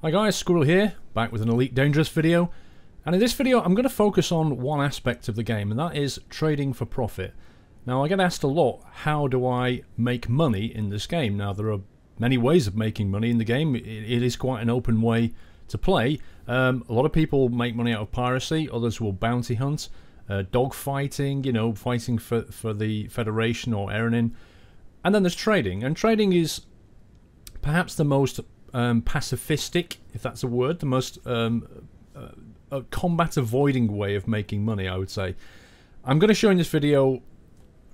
Hi guys, Squirrel here, back with an Elite Dangerous video. And in this video I'm going to focus on one aspect of the game, and that is trading for profit. Now I get asked a lot, how do I make money in this game? Now there are many ways of making money in the game. It is quite an open way to play. A lot of people make money out of piracy, others will bounty hunt, dog fighting, you know, fighting for the Federation or Erenin. And then there's trading, and trading is perhaps the most pacifistic, if that's a word, the most combat avoiding way of making money, I would say. I'm going to show in this video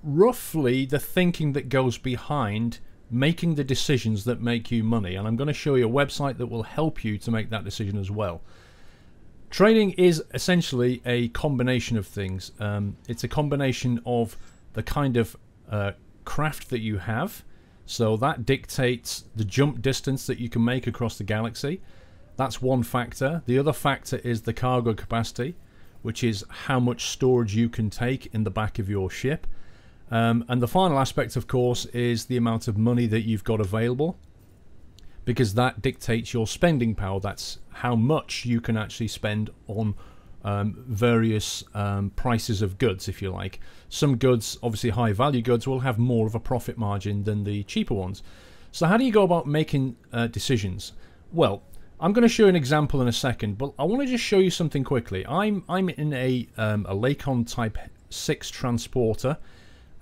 roughly the thinking that goes behind making the decisions that make you money, and I'm going to show you a website that will help you to make that decision as well. Trading is essentially a combination of things. It's a combination of the kind of craft that you have. So that dictates the jump distance that you can make across the galaxy. That's one factor. The other factor is the cargo capacity, which is how much storage you can take in the back of your ship. And the final aspect, of course, is the amount of money that you've got available, because that dictates your spending power. That's how much you can actually spend on various prices of goods, if you like. Some goods, obviously high value goods, will have more of a profit margin than the cheaper ones. So how do you go about making decisions? Well, I'm going to show you an example in a second, but I want to just show you something quickly. I'm in a Lakon Type 6 transporter,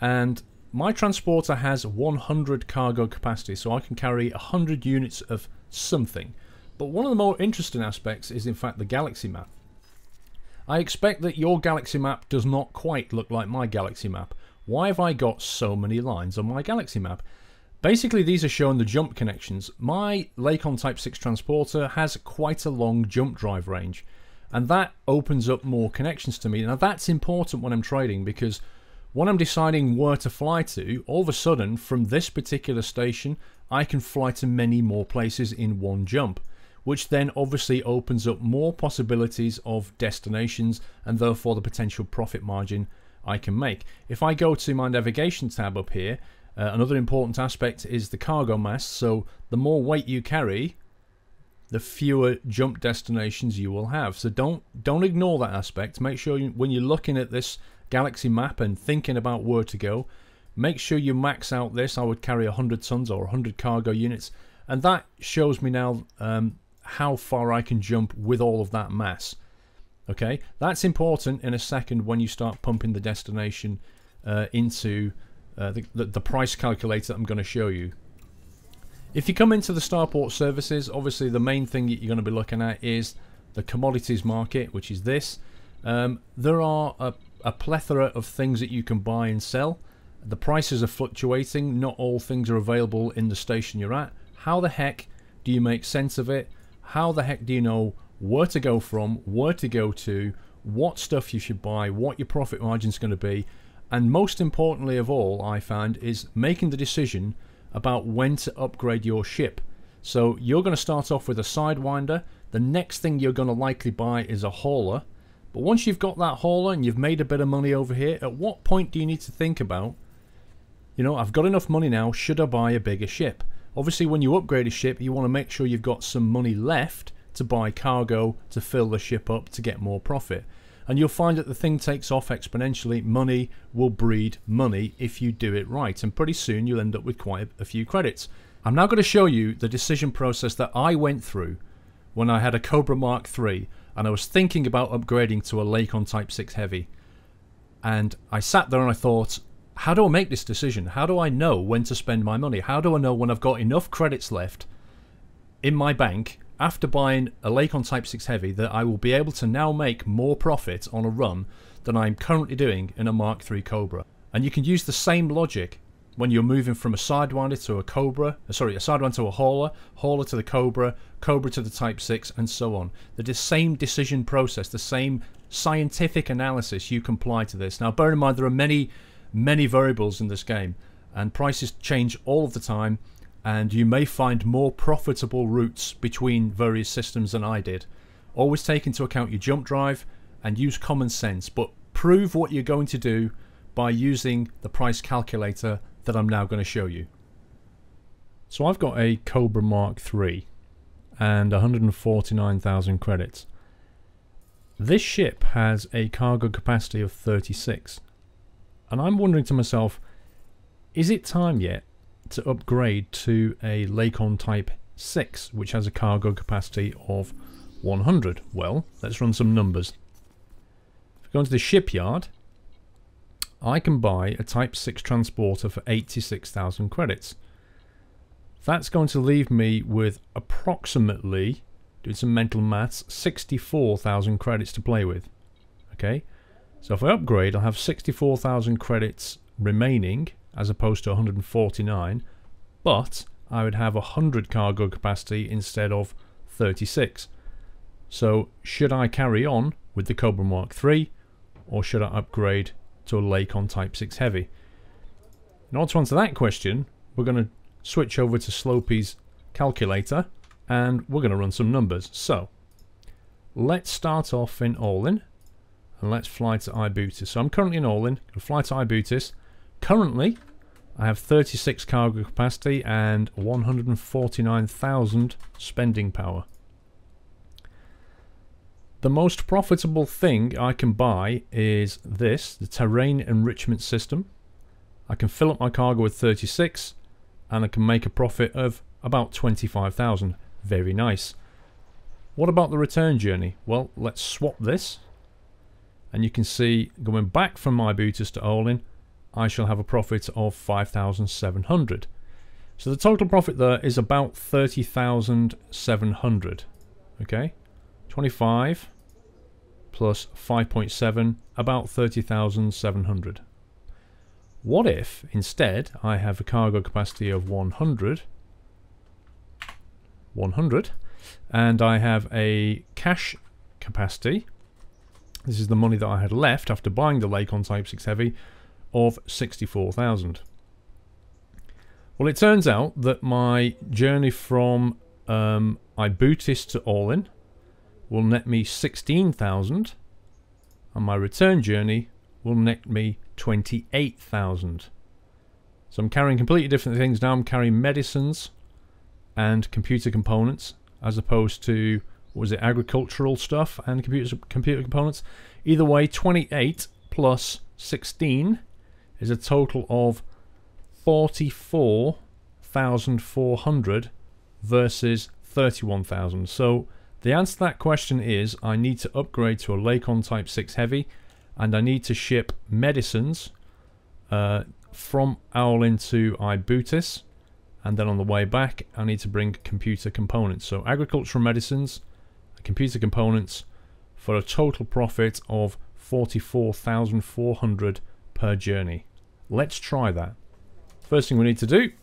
and my transporter has 100 cargo capacity, so I can carry 100 units of something. But one of the more interesting aspects is in fact the galaxy map. I expect that your galaxy map does not quite look like my galaxy map. Why have I got so many lines on my galaxy map? Basically, these are showing the jump connections. My Lakon Type 6 transporter has quite a long jump drive range, and that opens up more connections to me. Now that's important when I'm trading, because when I'm deciding where to fly to, all of a sudden from this particular station I can fly to many more places in one jump, which then obviously opens up more possibilities of destinations and therefore the potential profit margin I can make. If I go to my navigation tab up here, another important aspect is the cargo mass. So the more weight you carry, the fewer jump destinations you will have. So don't ignore that aspect. Make sure when you're looking at this galaxy map and thinking about where to go, make sure you max out this. I would carry 100 tons or 100 cargo units, and that shows me now how far I can jump with all of that mass. Okay, that's important in a second when you start pumping the destination into the price calculator that I'm going to show you. If you come into the starport services, obviously the main thing that you're going to be looking at is the Commodities Market, which is this. There are a plethora of things that you can buy and sell. The prices are fluctuating. Not all things are available in the station you're at. How the heck do you make sense of it? How the heck do you know where to go from, where to go to, what stuff you should buy, what your profit margin is going to be, and most importantly of all, I found, is making the decision about when to upgrade your ship. So you're going to start off with a Sidewinder. The next thing you're going to likely buy is a hauler. But once you've got that hauler and you've made a bit of money over here, at what point do you need to think about, you know, I've got enough money now, should I buy a bigger ship? Obviously, when you upgrade a ship, you want to make sure you've got some money left to buy cargo to fill the ship up to get more profit. And you'll find that the thing takes off exponentially. Money will breed money if you do it right. And pretty soon you'll end up with quite a few credits. I'm now going to show you the decision process that I went through when I had a Cobra Mark III and I was thinking about upgrading to a Lakon Type 6 Heavy. And I sat there and I thought, how do I make this decision? How do I know when to spend my money? How do I know when I've got enough credits left in my bank after buying a Lakon Type 6 Heavy that I will be able to now make more profit on a run than I'm currently doing in a Mark III Cobra? And you can use the same logic when you're moving from a Sidewinder to a Cobra, a Sidewinder to a hauler, hauler to the Cobra, Cobra to the Type 6, and so on. The same decision process, the same scientific analysis you can apply to this. Now bear in mind there are many variables in this game, and prices change all of the time, and you may find more profitable routes between various systems than I did. Always take into account your jump drive and use common sense, but prove what you're going to do by using the price calculator that I'm now going to show you. So I've got a Cobra Mark III, and 149,000 credits. This ship has a cargo capacity of 36, and I'm wondering to myself, is it time yet to upgrade to a Lakon Type 6, which has a cargo capacity of 100? Well, let's run some numbers. If we go into the shipyard, I can buy a Type 6 transporter for 86,000 credits. That's going to leave me with approximately, doing some mental maths, 64,000 credits to play with. Okay, so if I upgrade, I'll have 64,000 credits remaining as opposed to 149, but I would have 100 cargo capacity instead of 36. So should I carry on with the Cobra Mark III, or should I upgrade to a Lakon Type 6 Heavy? In order to answer that question, we're going to switch over to Slopey's calculator and we're going to run some numbers. So let's start off in All-In and let's fly to Ibutis. So I'm currently in All-In, going to fly to Ibutis. Currently I have 36 cargo capacity and 149,000 spending power. The most profitable thing I can buy is this, the terrain enrichment system. I can fill up my cargo with 36 and I can make a profit of about 25,000. Very nice. What about the return journey? Well, let's swap this, and you can see going back from my Ibutis to All-In, I shall have a profit of 5,700. So the total profit there is about 30,700. Okay, 25 plus 5.7, about 30,700. What if instead I have a cargo capacity of 100, and I have a cash capacity, this is the money that I had left after buying the Lakon Type 6 Heavy, of 64,000. Well, it turns out that my journey from Ibutis to All-In will net me 16,000, and my return journey will net me 28,000. So I'm carrying completely different things now. I'm carrying medicines and computer components as opposed to, what was it, agricultural stuff and computer components. Either way, 28 plus 16 is a total of 44,400 versus 31,000. So the answer to that question is I need to upgrade to a Lakon Type 6 Heavy, and I need to ship medicines from All-In to Ibutis, and then on the way back I need to bring computer components. So agricultural medicines, computer components, for a total profit of 44,400 per journey. Let's try that. First thing we need to do.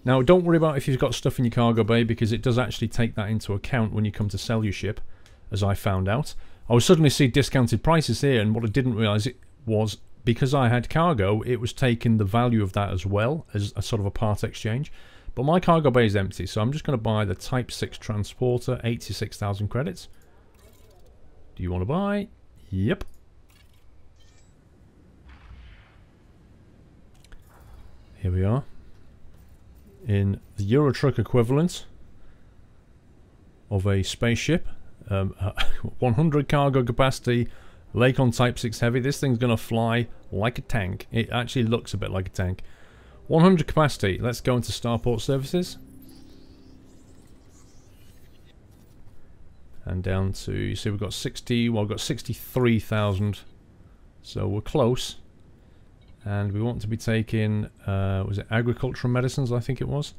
Now, don't worry about if you've got stuff in your cargo bay, because it does actually take that into account when you come to sell your ship, as I found out. I would suddenly see discounted prices here, and what I didn't realise it was, because I had cargo, it was taking the value of that as well as a sort of a part exchange. But my cargo bay is empty, so I'm just going to buy the Type 6 transporter, 86,000 credits. Do you want to buy? Yep. Here we are. In the Euro Truck equivalent of a spaceship. 100 cargo capacity, Lakon Type 6 Heavy. This thing's going to fly like a tank. It actually looks a bit like a tank. 100 capacity. Let's go into Starport Services. And down to, you see we've got 60, well, we've got 63,000. So we're close. And we want to be taking, was it agricultural medicines, I think it was.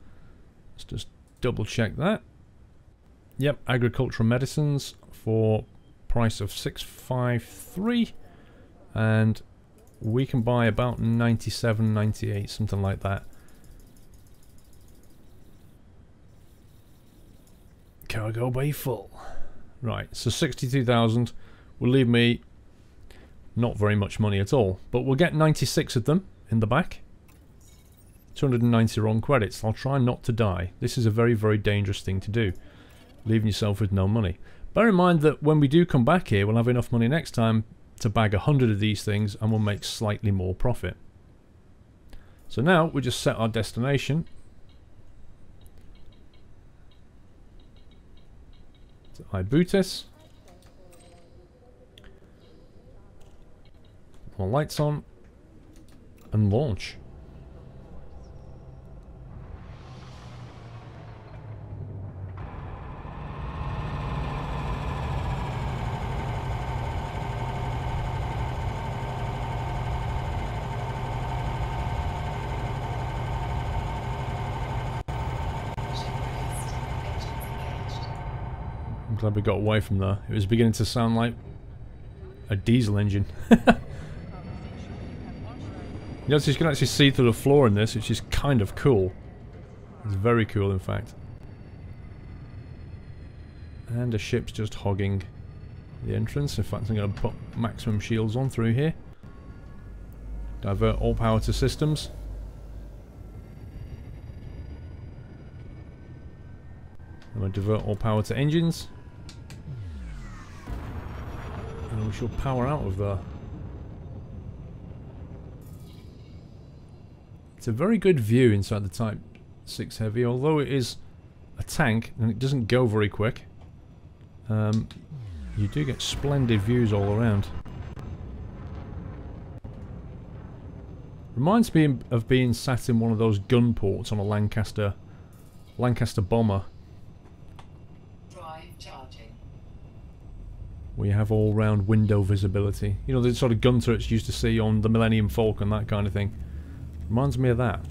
Let's just double check that. Yep, agricultural medicines for price of 653, and we can buy about 97, 98, something like that. Cargo bay full. Right, so 62,000 will leave me not very much money at all, but we'll get 96 of them in the back. 290 wrong credits. I'll try not to die. This is a very, very dangerous thing to do, leaving yourself with no money. Bear in mind that when we do come back here, we'll have enough money next time to bag 100 of these things, and we'll make slightly more profit. So now we just set our destination, So I boot this. More lights on. And launch. I'm glad we got away from there. It was beginning to sound like a diesel engine. You notice you can actually see through the floor in this, which is kind of cool. It's very cool, in fact. And the ship's just hogging the entrance. In fact, I'm going to put maximum shields on through here. Divert all power to systems. I'm going to divert all power to engines. And we shall power out of there. It's a very good view inside the Type 6 Heavy, although it is a tank and it doesn't go very quick. You do get splendid views all around. Reminds me of being sat in one of those gun ports on a Lancaster bomber. Drive charging. Where you have all-round window visibility. You know, the sort of gun turrets you used to see on the Millennium Falcon, that kind of thing. Reminds me of that.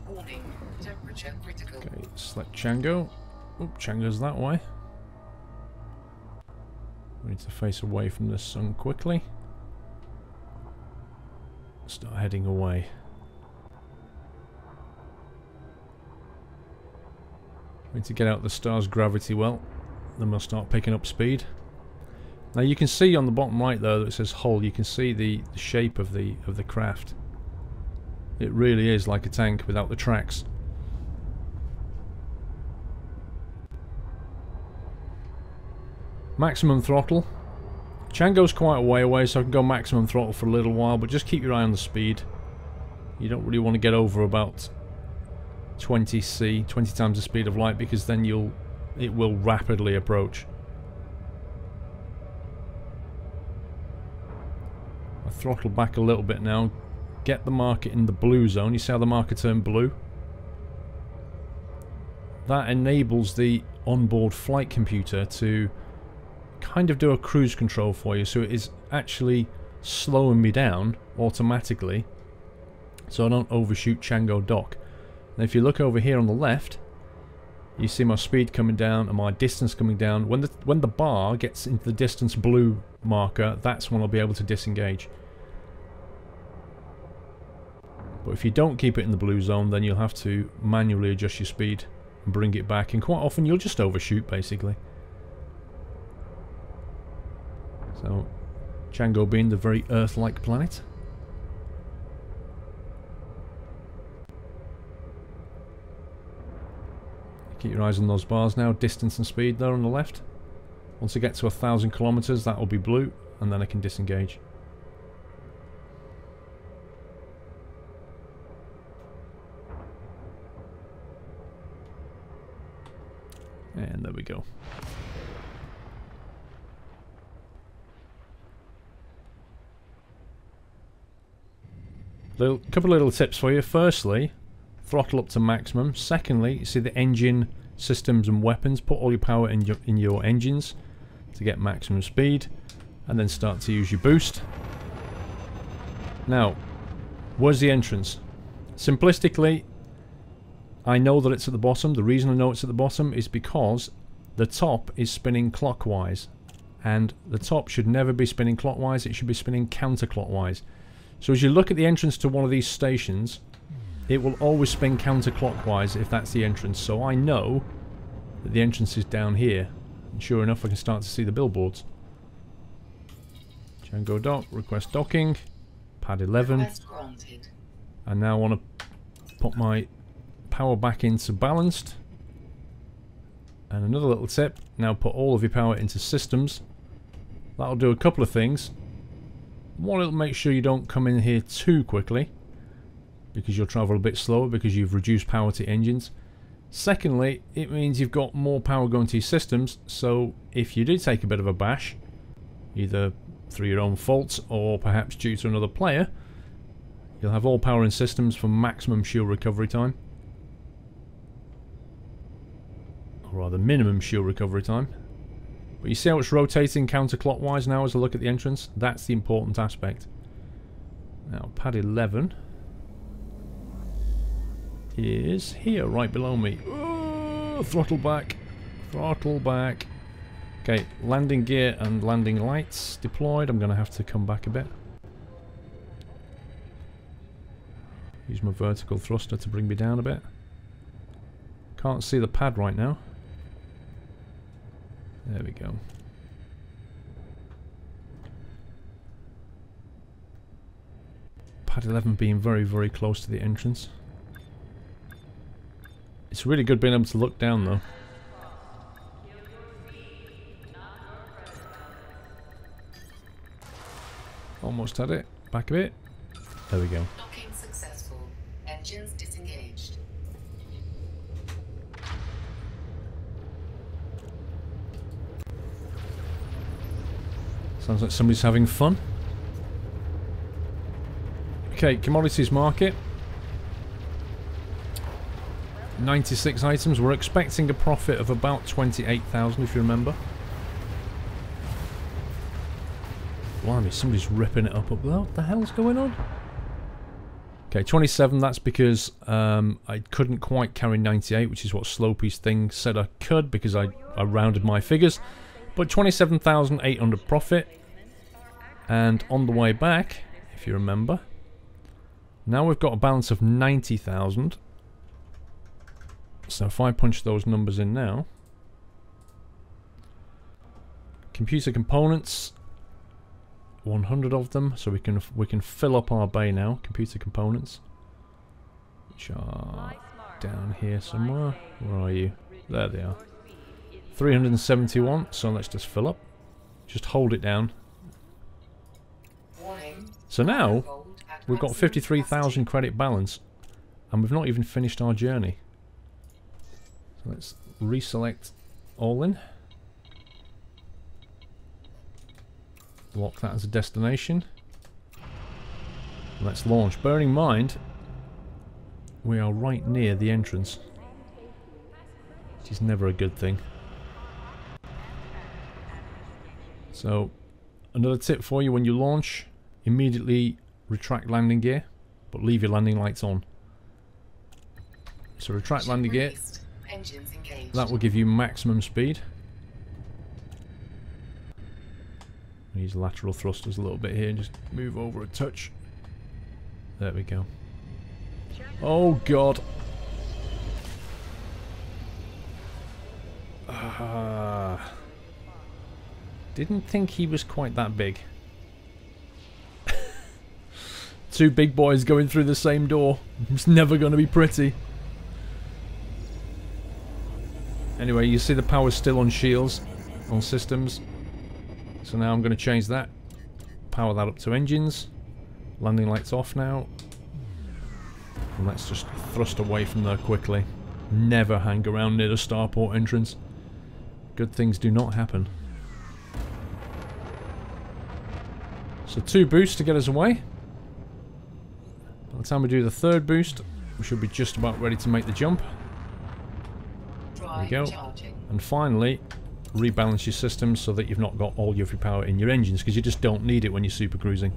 Warning, temperature critical. Okay, select Chango. Oop, Chango's that way. We need to face away from the sun quickly. Start heading away. We need to get out the star's gravity well. Then we'll start picking up speed. Now you can see on the bottom right there that it says hull. You can see the shape of the craft. It really is like a tank without the tracks. Maximum throttle. Chango's quite a way away, so I can go maximum throttle for a little while, but just keep your eye on the speed. You don't really want to get over about 20 times the speed of light, because then it will rapidly approach. I throttle back a little bit now. Get the marker in the blue zone. You see how the marker turned blue? That enables the onboard flight computer to kind of do a cruise control for you, so it is actually slowing me down automatically so I don't overshoot Chango Dock. Now if you look over here on the left, you see my speed coming down and my distance coming down. When the bar gets into the distance blue marker, that's when I'll be able to disengage. But if you don't keep it in the blue zone, then you'll have to manually adjust your speed and bring it back, and quite often you'll just overshoot basically. So, Chango being the very Earth-like planet. Keep your eyes on those bars now, distance and speed there on the left. Once I get to 1,000 kilometers, that will be blue, and then I can disengage. And there we go. Couple of little tips for you. Firstly, throttle up to maximum. Secondly, you see the engine systems and weapons. Put all your power in your engines to get maximum speed, and then start to use your boost. Now, where's the entrance? Simplistically, I know that it's at the bottom. The reason I know it's at the bottom is because the top is spinning clockwise, and the top should never be spinning clockwise. It should be spinning counterclockwise. So as you look at the entrance to one of these stations, it will always spin counterclockwise if that's the entrance. So I know that the entrance is down here. And sure enough, I can start to see the billboards. Chango Dock, request docking. Pad 11. Request granted. I now want to put my power back into balanced. And another little tip, now put all of your power into systems. That'll do a couple of things. One, it'll make sure you don't come in here too quickly, because you'll travel a bit slower because you've reduced power to engines. Secondly, it means you've got more power going to your systems, so if you do take a bit of a bash, either through your own faults or perhaps due to another player, you'll have all power in systems for maximum fuel recovery time. Or rather, minimum fuel recovery time. But you see how it's rotating counterclockwise now as I look at the entrance? That's the important aspect. Now, pad 11 is here, right below me. Oh, throttle back. Throttle back. Okay, landing gear and landing lights deployed. I'm going to have to come back a bit. Use my vertical thruster to bring me down a bit. Can't see the pad right now. There we go. Pad 11 being very, very close to the entrance. It's really good being able to look down though. Almost had it. Back a bit. There we go. Docking successful. Engines disengaged. Sounds like somebody's having fun. Okay, Commodities Market. 96 items. We're expecting a profit of about 28,000 if you remember. Blimey, somebody's ripping it up there. What the hell's going on? Okay, 27, that's because I couldn't quite carry 98, which is what Slopey's thing said I could, because I rounded my figures. But 27,800 profit. And on the way back, if you remember, now we've got a balance of 90,000. So if I punch those numbers in now, computer components, 100 of them, so we can fill up our bay now. Computer components, which are down here somewhere. Where are you? There they are. 371. So let's just fill up. Just hold it down. So now we've got 53,000 credit balance, and we've not even finished our journey. So let's reselect all in. Lock that as a destination. Let's launch. Bearing in mind, we are right near the entrance, which is never a good thing. So, another tip for you when you launch, immediately retract landing gear, but leave your landing lights on. So retract landing gear, that will give you maximum speed. Use lateral thrusters a little bit here and just move over a touch. There we go. Oh god. Didn't think he was quite that big. Two big boys going through the same door. It's never going to be pretty. Anyway, you see the power's still on shields, on systems. So now I'm going to change that. Power that up to engines. Landing lights off now. And let's just thrust away from there quickly. Never hang around near the starport entrance. Good things do not happen. So 2 boosts to get us away. By the time we do the 3rd boost, we should be just about ready to make the jump. There we go. And finally, rebalance your systems so that you've not got all of your power in your engines, because you just don't need it when you're super cruising.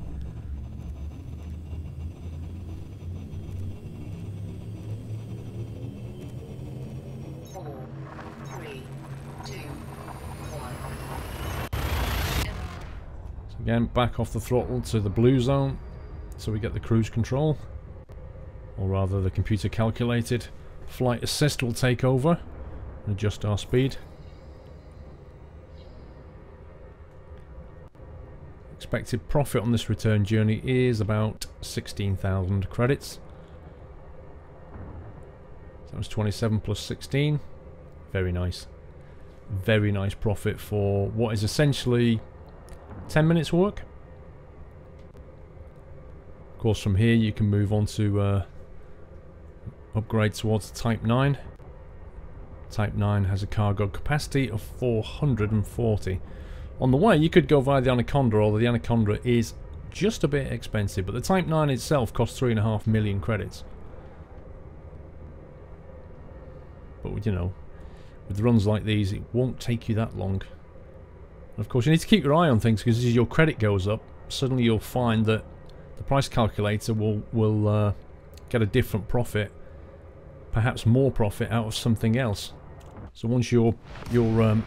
Again, back off the throttle to the blue zone so we get the cruise control, or rather the computer calculated flight assist will take over and adjust our speed. Expected profit on this return journey is about 16,000 credits. So that was 27 plus 16. Very nice. Very nice profit for what is essentially 10 minutes work. Of course, from here you can move on to upgrade towards the Type 9. Type 9 has a cargo capacity of 440. On the way, you could go via the Anaconda, although the Anaconda is just a bit expensive, but the Type 9 itself costs 3.5 million credits. But, you know, with runs like these, it won't take you that long. And of course, you need to keep your eye on things, because as your credit goes up, suddenly you'll find that the price calculator will get a different profit, perhaps more profit out of something else. So once you can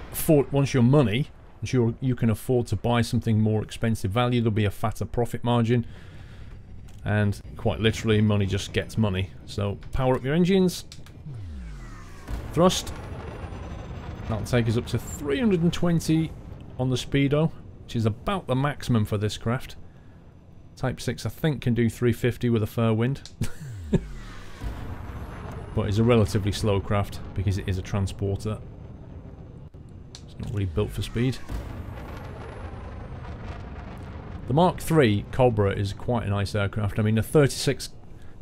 afford to buy something more expensive value, there'll be a fatter profit margin, and quite literally, money just gets money. So power up your engines, thrust. That'll take us up to 320 on the speedo, which is about the maximum for this craft. Type 6 I think can do 350 with a fair wind. But it's a relatively slow craft because it is a transporter. It's not really built for speed. The Mark III Cobra is quite a nice aircraft. I mean, a 36...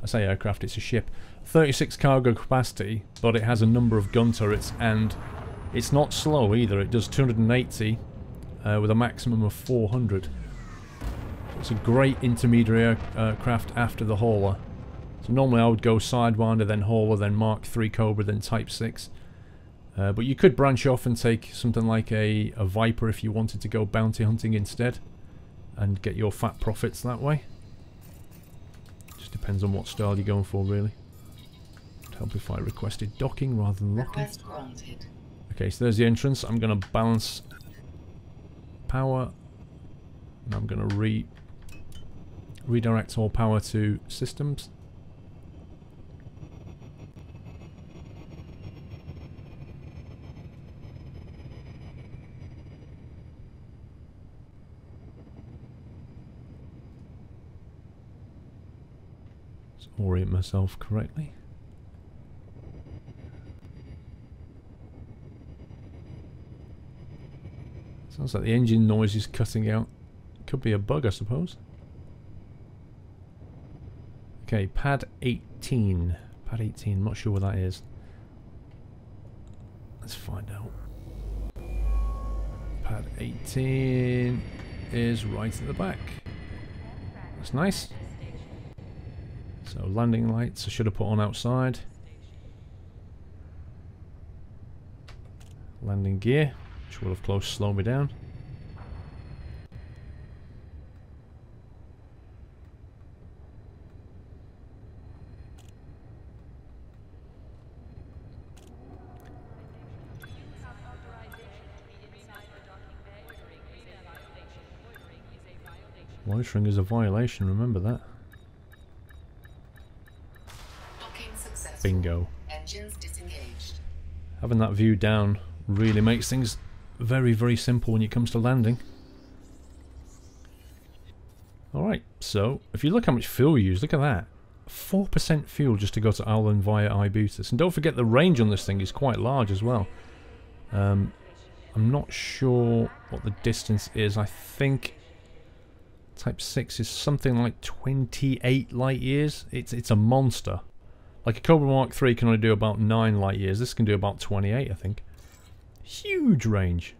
I say aircraft, it's a ship. 36 cargo capacity, but it has a number of gun turrets, and it's not slow either. It does 280 with a maximum of 400. It's a great intermediary aircraft after the hauler. So normally I would go Sidewinder, then hauler, then Mark III Cobra, then Type 6. But you could branch off and take something like a Viper if you wanted to go bounty hunting instead, and get your fat profits that way. Just depends on what style you're going for, really. It'd help if I requested docking rather than locking. Request granted. Okay, so there's the entrance. I'm going to balance power, and I'm going to redirect all power to systems. Let's orient myself correctly. Sounds like the engine noise is cutting out. Could be a bug, I suppose. Okay, pad 18. Pad 18, not sure what that is. Let's find out. Pad 18 is right at the back. That's nice. So landing lights I should have put on outside. Landing gear, which will of course slow me down. Loitering is a violation, remember that. Docking successful. Bingo. Engines disengaged. Having that view down really makes things very, very simple when it comes to landing. Alright, so if you look how much fuel you use, look at that. 4% fuel just to go to Ireland via Ibutus. And don't forget the range on this thing is quite large as well. I'm not sure what the distance is. I think Type 6 is something like 28 light years. It's a monster. Like a Cobra Mark III can only do about 9 light years. This can do about 28, I think. Huge range.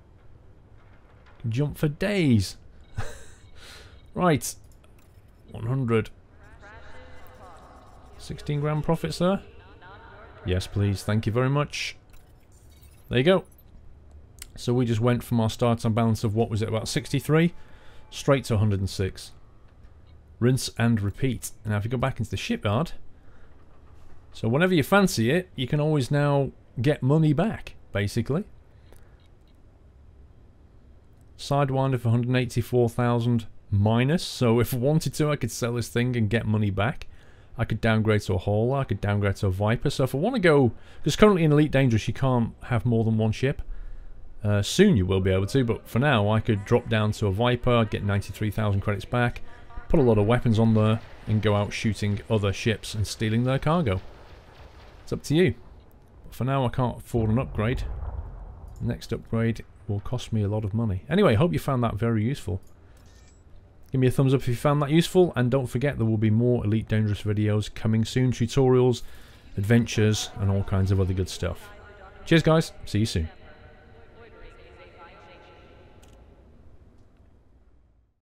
Can jump for days. Right. 100. 16 grand profit, sir? Yes, please. Thank you very much. There you go. So we just went from our start-time balance of, what was it, about 63? Straight to 106. Rinse and repeat. Now if you go back into the shipyard, so whenever you fancy it, you can always now get money back, basically. Sidewinder for 184,000 minus, so if I wanted to I could sell this thing and get money back. I could downgrade to a hauler, I could downgrade to a Viper, so if I want to go, because currently in Elite Dangerous you can't have more than one ship. Soon you will be able to, but for now I could drop down to a Viper, get 93,000 credits back, put a lot of weapons on there, and go out shooting other ships and stealing their cargo. It's up to you. But for now I can't afford an upgrade. Next upgrade will cost me a lot of money. Anyway, hope you found that very useful. Give me a thumbs up if you found that useful, and don't forget there will be more Elite Dangerous videos coming soon, tutorials, adventures, and all kinds of other good stuff. Cheers guys, see you soon.